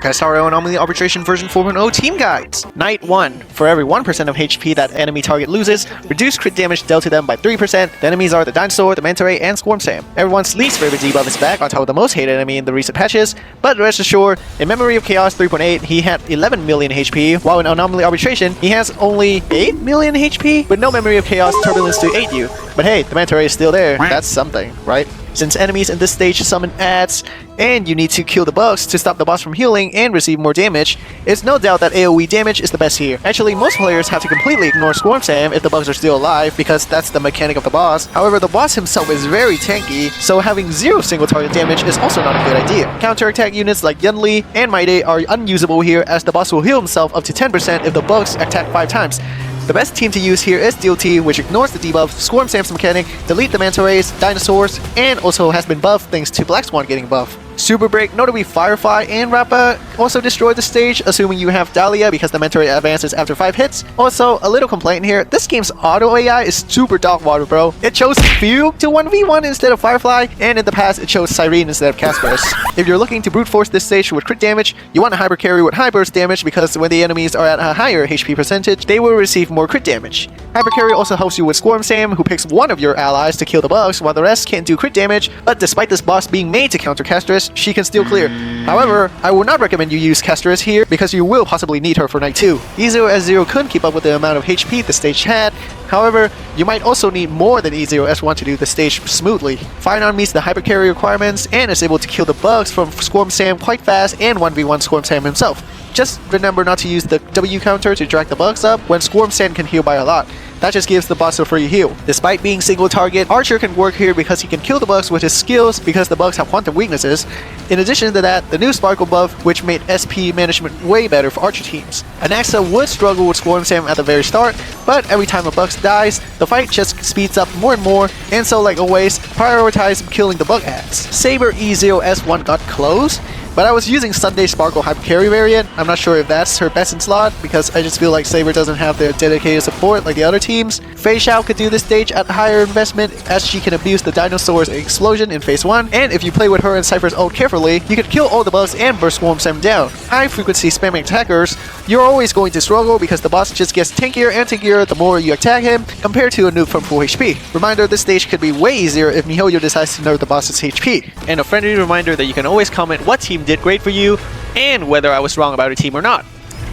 honkaistarrail Anomaly Arbitration version 4.0 team guides. Night 1. For every 1% of HP that enemy target loses, reduce crit damage dealt to them by 3%. The enemies are the Dinosaur, the Manta Ray, and Swarm Sam. Everyone's least favorite debuff is back on top of the most hated enemy in the recent patches, but rest assured, in Memory of Chaos 3.8, he had 11 million HP, while in Anomaly Arbitration, he has only 8 million HP, with no Memory of Chaos Turbulence to aid you. But hey, the Manta Ray is still there. That's something, right? Since enemies in this stage summon adds, and you need to kill the bugs to stop the boss from healing and receive more damage, it's no doubt that AoE damage is the best here. Actually, most players have to completely ignore Swarm Sam if the bugs are still alive, because that's the mechanic of the boss. However, the boss himself is very tanky, so having 0 single target damage is also not a good idea. Counterattack units like Yunli and Maide are unusable here, as the boss will heal himself up to 10% if the bugs attack 5 times. The best team to use here is DLT, which ignores the debuff, Swarm Sam's mechanic, delete the Manta Rays, Dinosaurs, and also has been buffed thanks to Black Swan getting buffed. Super Break, notably Firefly and Rappa, also destroy the stage, assuming you have Dahlia because the Manta Ray advances after 5 hits. Also, a little complaint here, this game's auto AI is super dog water, bro. It chose Fugue to 1v1 instead of Firefly, and in the past it chose Cyrene instead of Casperus. If you're looking to brute force this stage with crit damage, you want to hyper carry with high burst damage because when the enemies are at a higher HP percentage, they will receive more crit damage. Hyper carry also helps you with Swarm Sam, who picks one of your allies to kill the bugs, while the rest can't do crit damage, but despite this boss being made to counter Casperus, she can still clear. However, I would not recommend you use Casperus here because you will possibly need her for night 2. E0S0 couldn't keep up with the amount of HP the stage had. However, you might also need more than E0S1 to do the stage smoothly. Firearm meets the hyper carry requirements and is able to kill the bugs from Swarm Sam quite fast and 1v1 Swarm Sam himself. Just remember not to use the W counter to drag the bugs up when Swarm Sam can heal by a lot. That just gives the boss a free heal. Despite being single target, Archer can work here because he can kill the bugs with his skills because the bugs have quantum weaknesses. In addition to that, the new Sparkle buff, which made SP management way better for Archer teams. Anaxa would struggle with Swarm Sam at the very start, but every time a bug dies, the fight just speeds up more and more, and so like always, prioritize killing the bug adds. Saber E0S1 got close, but I was using Sunday Sparkle Hyper Carry variant. I'm not sure if that's her best in slot, because I just feel like Saber doesn't have their dedicated support like the other teams. Fei Xiao could do this stage at higher investment, as she can abuse the Dinosaur's explosion in phase 1, and if you play with her and Cypher's ult carefully, you could kill all the bugs and burst Swarm Sam down. High frequency spamming attackers, you're always going to struggle because the boss just gets tankier and tankier the more you attack him, compared to a noob from full HP. Reminder, this stage could be way easier if miHoYo decides to nerf the boss's HP. And a friendly reminder that you can always comment what team did great for you, and whether I was wrong about a team or not.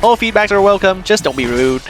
All feedbacks are welcome, just don't be rude.